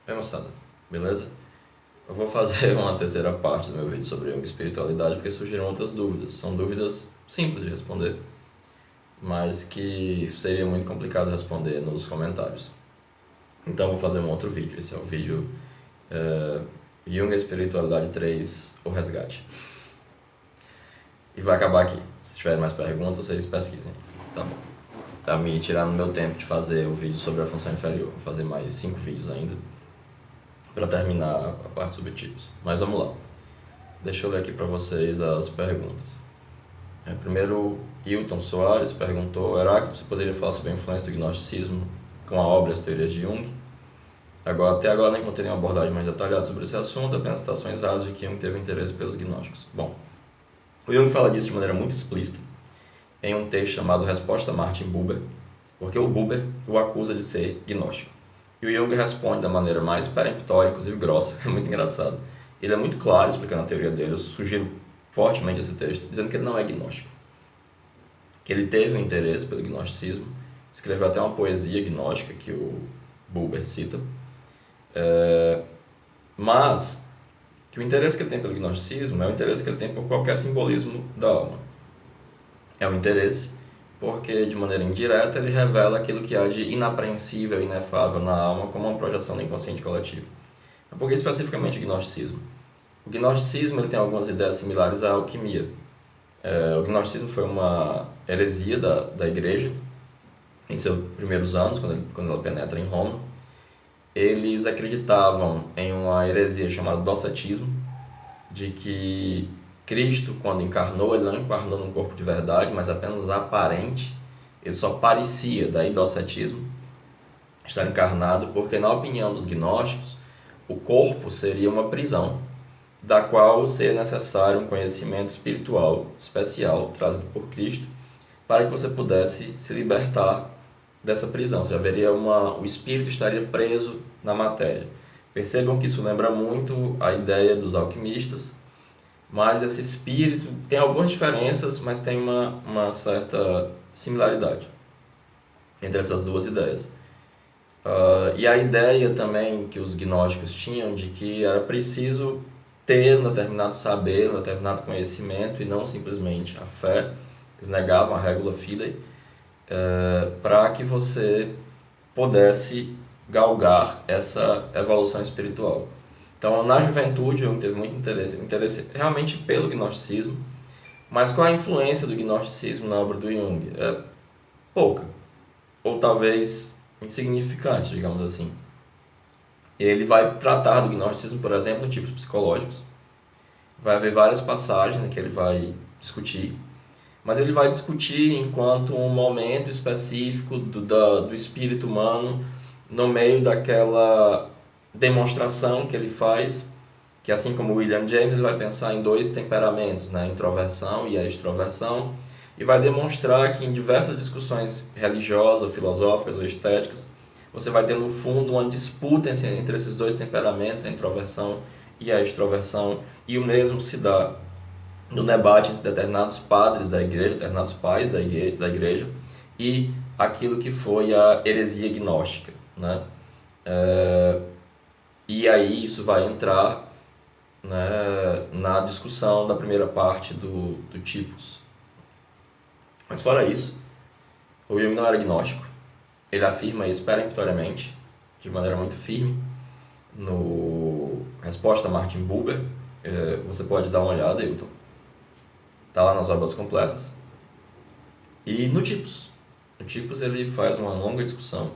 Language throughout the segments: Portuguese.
Oi, moçada, beleza? Eu vou fazer uma terceira parte do meu vídeo sobre Jung e espiritualidade porque surgiram outras dúvidas. São dúvidas simples de responder, mas que seria muito complicado responder nos comentários. Então eu vou fazer um outro vídeo. Esse é o vídeo Jung e espiritualidade 3, o resgate. E vai acabar aqui. Se tiverem mais perguntas, vocês pesquisem. Tá bom. Tá me tirando meu tempo de fazer o vídeo sobre a função inferior. Vou fazer mais 5 vídeos ainda para terminar a parte sobre tipos. Mas vamos lá. Deixa eu ler aqui para vocês as perguntas. Primeiro, Hilton Soares perguntou: Heráclito, você poderia falar sobre a influência do gnosticismo com a obra e as teorias de Jung? Até agora não encontrei nenhuma abordagem mais detalhada sobre esse assunto, apenas citações rasas de que Jung teve interesse pelos gnósticos. Bom, o Jung fala disso de maneira muito explícita em um texto chamado Resposta a Martin Buber, porque o Buber o acusa de ser gnóstico. E o Jung responde da maneira mais peremptória, inclusive grossa, é muito engraçado. Ele é muito claro explicando a teoria dele, eu sugiro fortemente esse texto, dizendo que ele não é gnóstico. Que ele teve um interesse pelo gnosticismo, escreveu até uma poesia gnóstica que o Buber cita, mas que o interesse que ele tem pelo gnosticismo é o interesse que ele tem por qualquer simbolismo da alma. É um interesse porque, de maneira indireta, ele revela aquilo que há de inapreensível e inefável na alma como uma projeção do inconsciente coletivo. Por que especificamente o gnosticismo? O gnosticismo ele tem algumas ideias similares à alquimia. O gnosticismo foi uma heresia da igreja em seus primeiros anos, quando ela penetra em Roma. Eles acreditavam em uma heresia chamada docetismo, de que Cristo, quando encarnou, ele não encarnou num corpo de verdade, mas apenas aparente. Ele só parecia, daí docetismo, estar encarnado, porque na opinião dos gnósticos, o corpo seria uma prisão, da qual seria necessário um conhecimento espiritual especial trazido por Cristo, para que você pudesse se libertar dessa prisão. Você haveria o espírito estaria preso na matéria. Percebam que isso lembra muito a ideia dos alquimistas, mas esse espírito tem algumas diferenças, mas tem uma certa similaridade entre essas duas ideias. E a ideia também que os gnósticos tinham de que era preciso ter um determinado saber, um determinado conhecimento e não simplesmente a fé. Eles negavam a regula fidei, para que você pudesse galgar essa evolução espiritual. Então, na juventude, eu teve muito interesse realmente pelo gnosticismo, mas qual a influência do gnosticismo na obra do Jung? É pouca, ou talvez insignificante, digamos assim. Ele vai tratar do gnosticismo, por exemplo, em tipos psicológicos. Vai haver várias passagens que ele vai discutir, mas ele vai discutir enquanto um momento específico do espírito humano no meio daquela demonstração que ele faz, que assim como William James, ele vai pensar em dois temperamentos, né, a introversão e a extroversão, e vai demonstrar que em diversas discussões religiosas, ou filosóficas ou estéticas, você vai ter no fundo uma disputa entre esses dois temperamentos, a introversão e a extroversão, e o mesmo se dá no debate entre determinados padres da igreja, determinados pais da igreja, e aquilo que foi a heresia gnóstica, né? E aí isso vai entrar, né, na discussão da primeira parte do Tipos. Mas fora isso, o Jung não era gnóstico. Ele afirma isso peremptoriamente, de maneira muito firme, no Resposta a Martin Buber. Você pode dar uma olhada, Hilton. Está lá nas obras completas. E no Tipos. No Tipos ele faz uma longa discussão,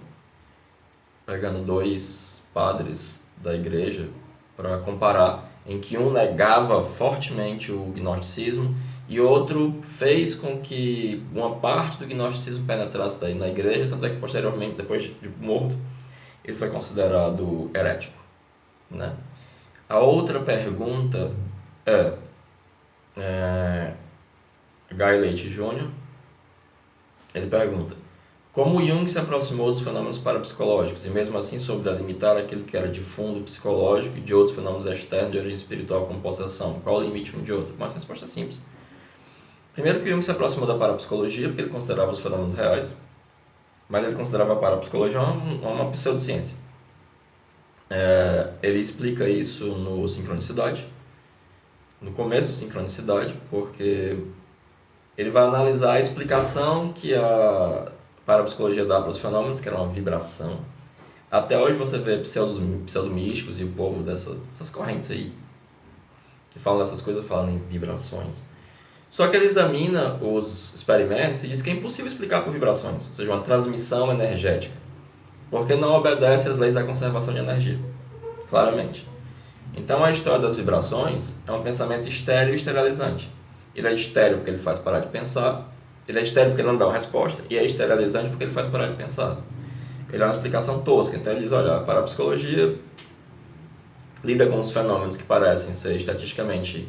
pegando dois padres da igreja para comparar, em que um negava fortemente o gnosticismo e outro fez com que uma parte do gnosticismo penetrasse daí na igreja, tanto é que posteriormente, depois de morto, ele foi considerado herético, né? A outra pergunta é Guy Leite Jr. Ele pergunta: como Jung se aproximou dos fenômenos parapsicológicos e mesmo assim soube delimitar aquilo que era de fundo psicológico e de outros fenômenos externos de origem espiritual como possessão? Qual o limite um de outro? Mas a resposta é simples. Primeiro que Jung se aproximou da parapsicologia porque ele considerava os fenômenos reais, mas ele considerava a parapsicologia uma pseudociência. Ele explica isso no Sincronicidade, no começo do Sincronicidade, porque ele vai analisar a explicação que a parapsicologia dá para os fenômenos, que era uma vibração. Até hoje você vê pseudomísticos e o povo dessas correntes aí, que falam dessas coisas, falam em vibrações. Só que ele examina os experimentos e diz que é impossível explicar por vibrações, ou seja, uma transmissão energética, porque não obedece às leis da conservação de energia, claramente. Então a história das vibrações é um pensamento estéril e esterilizante. Ele é estéril porque ele faz parar de pensar, ele é estéril porque ele não dá uma resposta, e é esterilizante porque ele faz parar de pensar. Ele é uma explicação tosca, então ele diz, olha, a parapsicologia lida com os fenômenos que parecem ser estatisticamente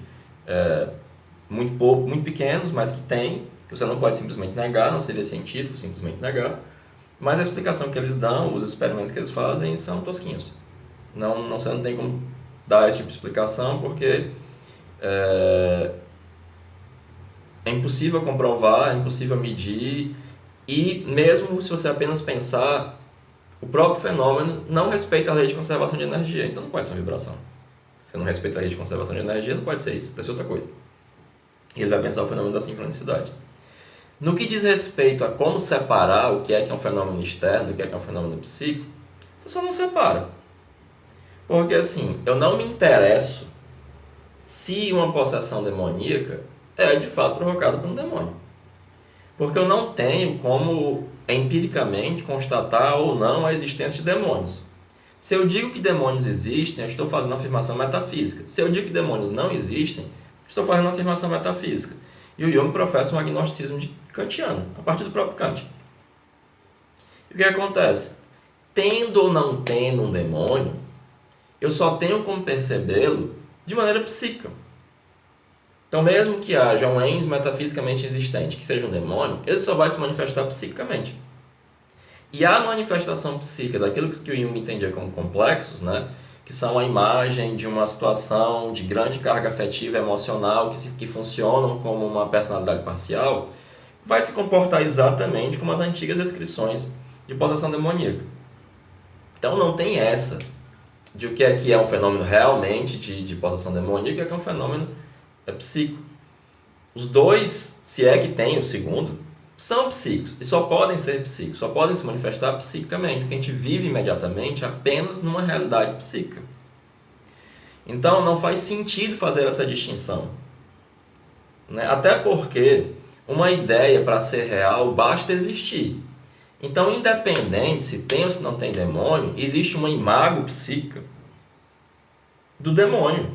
muito pequenos, mas que tem, que você não pode simplesmente negar, não seria científico simplesmente negar, mas a explicação que eles dão, os experimentos que eles fazem são tosquinhos. Você não tem como dar esse tipo de explicação porque é impossível comprovar, é impossível medir, e mesmo se você apenas pensar, o próprio fenômeno não respeita a lei de conservação de energia, então não pode ser uma vibração. Se você não respeita a lei de conservação de energia, não pode ser isso, deve ser outra coisa. E ele vai pensar o fenômeno da sincronicidade. No que diz respeito a como separar o que é um fenômeno externo do que é um fenômeno psíquico, você só não separa. Porque assim, eu não me interesso se uma possessão demoníaca é de fato provocada por um demônio. Porque eu não tenho como empiricamente constatar ou não a existência de demônios. Se eu digo que demônios existem, eu estou fazendo uma afirmação metafísica. Se eu digo que demônios não existem, estou fazendo uma afirmação metafísica. E o Jung professa um agnosticismo kantiano, a partir do próprio Kant. E o que acontece? Tendo ou não tendo um demônio, eu só tenho como percebê-lo de maneira psíquica. Então, mesmo que haja um ens metafisicamente existente, que seja um demônio, ele só vai se manifestar psiquicamente. E a manifestação psíquica daquilo que o Jung entendia como complexos, né, que são a imagem de uma situação de grande carga afetiva e emocional que funcionam como uma personalidade parcial, vai se comportar exatamente como as antigas descrições de possessão demoníaca. Então não tem essa de o que é um fenômeno realmente de possessão demoníaca e o que é um fenômeno psíquico. Os dois, se é que tem o segundo, são psíquicos e só podem ser psíquicos, só podem se manifestar psiquicamente, porque a gente vive imediatamente apenas numa realidade psíquica. Então não faz sentido fazer essa distinção, né? Até porque uma ideia, para ser real, basta existir. Então, independente se tem ou se não tem demônio, existe uma imago psíquica do demônio.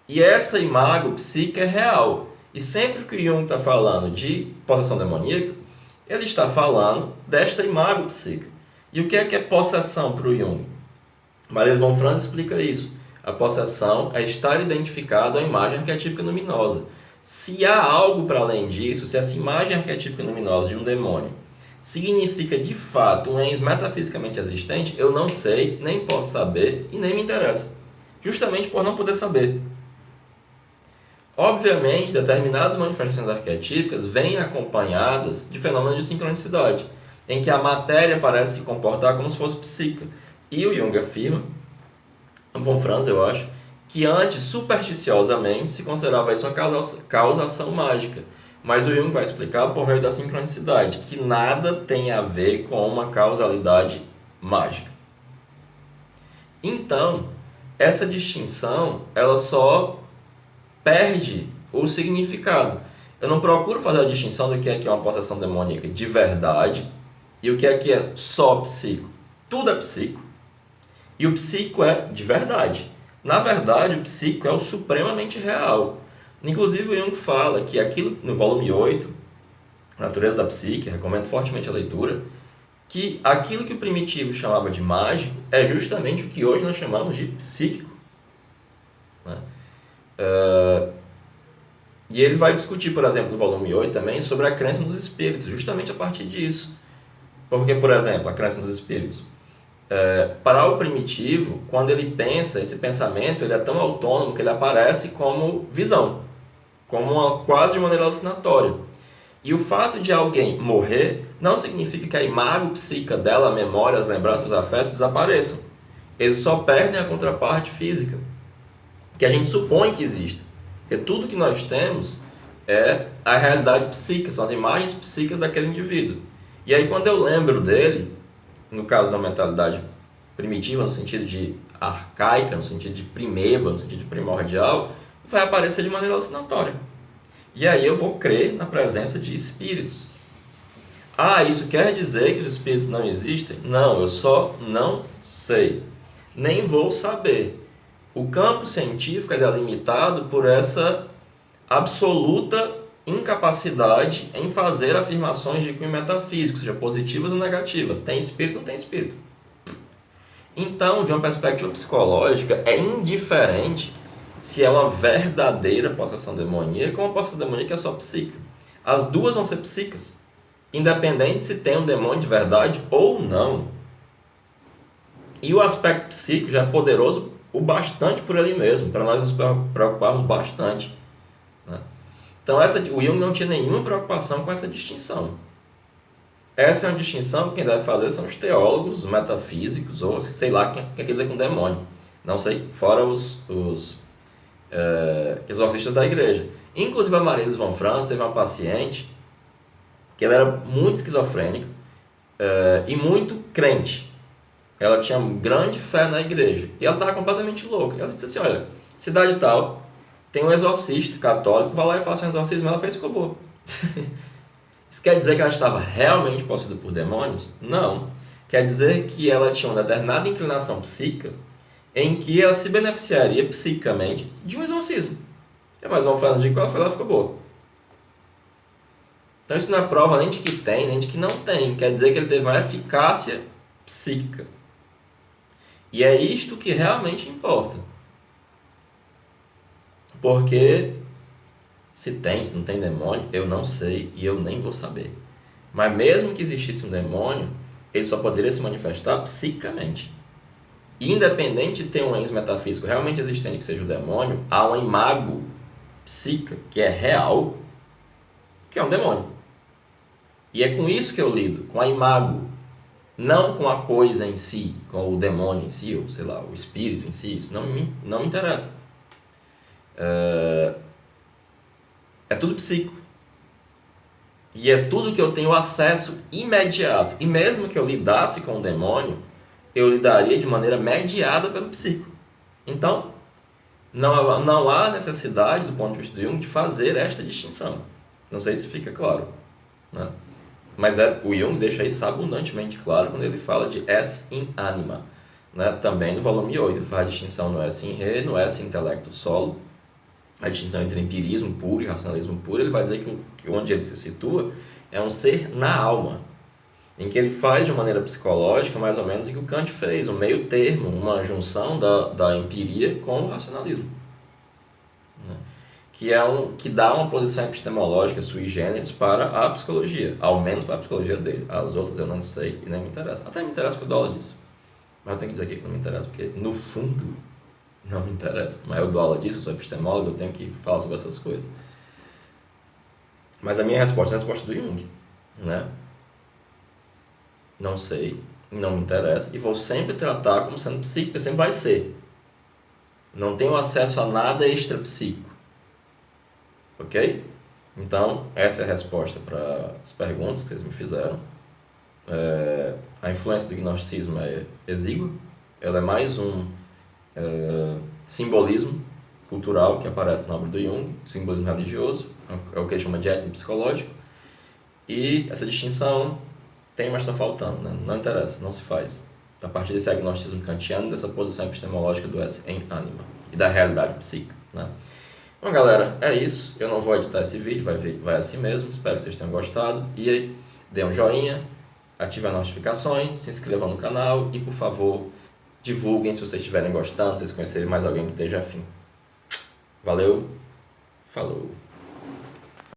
E essa imago psíquica é real. E sempre que o Jung está falando de possessão demoníaca, ele está falando desta imago psíquica. E o que é possessão para o Jung? Maria von Franz explica isso. A possessão é estar identificado à imagem arquetípica luminosa. Se há algo para além disso, se essa imagem arquetípica luminosa de um demônio significa de fato um ens metafisicamente existente, eu não sei, nem posso saber e nem me interessa. Justamente por não poder saber. Obviamente, determinadas manifestações arquetípicas vêm acompanhadas de fenômenos de sincronicidade, em que a matéria parece se comportar como se fosse psíquica. E o Jung afirma, von Franz eu acho, que antes, supersticiosamente, se considerava isso uma causação mágica. Mas o Jung vai explicar por meio da sincronicidade, que nada tem a ver com uma causalidade mágica. Então, essa distinção, ela só perde o significado. Eu não procuro fazer a distinção do que é uma possessão demoníaca de verdade e o que é só psíquico. Tudo é psíquico e o psíquico é de verdade. Na verdade, o psíquico é o supremamente real. Inclusive, o Jung fala que aquilo, no volume 8, Natureza da Psique, recomendo fortemente a leitura, que aquilo que o primitivo chamava de mágico é justamente o que hoje nós chamamos de psíquico. Né? E ele vai discutir, por exemplo, no volume 8 também, sobre a crença nos espíritos, justamente a partir disso. Porque, por exemplo, a crença nos espíritos. Para o primitivo, quando ele pensa, esse pensamento ele é tão autônomo que ele aparece como visão, como quase de maneira alucinatória. E o fato de alguém morrer não significa que a imagem psíquica dela, a memória, as lembranças, os afetos desapareçam. Eles só perdem a contraparte física, que a gente supõe que existe. Porque tudo que nós temos é a realidade psíquica, são as imagens psíquicas daquele indivíduo. E aí quando eu lembro dele, no caso da mentalidade primitiva, no sentido de arcaica, no sentido de primeva, no sentido de primordial, vai aparecer de maneira alucinatória. E aí eu vou crer na presença de espíritos. Ah, isso quer dizer que os espíritos não existem? Não, eu só não sei. Nem vou saber. O campo científico é delimitado por essa absoluta incapacidade em fazer afirmações de cunho metafísico, seja positivas ou negativas. Tem espírito ou não tem espírito? Então, de uma perspectiva psicológica, é indiferente se é uma verdadeira possessão demoníaca ou uma possessão demoníaca é só psíquica. As duas vão ser psíquicas, independente se tem um demônio de verdade ou não. E o aspecto psíquico já é poderoso o bastante por ele mesmo, para nós nos preocuparmos bastante, né? Então o Jung não tinha nenhuma preocupação com essa distinção. Essa é uma distinção que quem deve fazer são os teólogos, os metafísicos, ou sei lá quem quer dizer com demônio. Não sei, fora os exorcistas da igreja. Inclusive a Maria dos Von Franz teve uma paciente que ela era muito esquizofrênica e muito crente. Ela tinha grande fé na igreja. E ela estava completamente louca. E ela disse assim, olha, cidade tal, tem um exorcista católico, vai lá e faça um exorcismo. Ela fez e ficou boa. Isso quer dizer que ela estava realmente possuída por demônios? Não. Quer dizer que ela tinha uma determinada inclinação psíquica em que ela se beneficiaria psiquicamente de um exorcismo. E mais uma frase de que ela foi lá e ficou boa. Então isso não é prova nem de que tem, nem de que não tem. Quer dizer que ele teve uma eficácia psíquica. E é isto que realmente importa. Porque se tem, se não tem demônio, eu não sei e eu nem vou saber. Mas mesmo que existisse um demônio, ele só poderia se manifestar psicamente. Independente de ter um ente metafísico realmente existente que seja o demônio, há uma imago psíquica que é real, que é um demônio. E é com isso que eu lido, com a imago. Não com a coisa em si, com o demônio em si, ou sei lá, o espírito em si, isso não me interessa. É tudo psíquico. E é tudo que eu tenho acesso imediato. E mesmo que eu lidasse com o demônio, eu lidaria de maneira mediada pelo psíquico. Então, não há necessidade, do ponto de vista do Jung, de fazer esta distinção. Não sei se fica claro, né? Mas o Jung deixa isso abundantemente claro quando ele fala de esse in anima, né? Também no volume 8, ele faz a distinção no esse in re, no esse intelecto solo, a distinção entre empirismo puro e racionalismo puro. Ele vai dizer que onde ele se situa é um ser na alma, em que ele faz de maneira psicológica mais ou menos o que o Kant fez, um meio termo, uma junção da empiria com o racionalismo, né? Que dá uma posição epistemológica sui generis para a psicologia, ao menos para a psicologia dele. As outras eu não sei e nem me interessa. Até me interessa porque eu dou aula disso. Mas eu tenho que dizer aqui que não me interessa, porque no fundo não me interessa. Mas eu dou aula disso, eu sou epistemólogo, eu tenho que falar sobre essas coisas. Mas a minha resposta é a resposta do Jung, né? Não sei, não me interessa, e vou sempre tratar como sendo psíquico, porque sempre vai ser. Não tenho acesso a nada extra-psíquico. Ok? Então, essa é a resposta para as perguntas que vocês me fizeram. A influência do gnosticismo é exígua. Ela é mais um simbolismo cultural que aparece na obra do Jung, simbolismo religioso, é o que ele chama de etnopsicológico. E essa distinção tem, mas está faltando, né? Não interessa, não se faz. A partir desse agnosticismo kantiano, dessa posição epistemológica do esse em anima e da realidade psíquica, né? Bom, galera, é isso. Eu não vou editar esse vídeo, vai assim mesmo. Espero que vocês tenham gostado. E aí, dê um joinha, ative as notificações, se inscrevam no canal e, por favor, divulguem se vocês estiverem gostando, se vocês conhecerem mais alguém que esteja afim. Valeu, falou!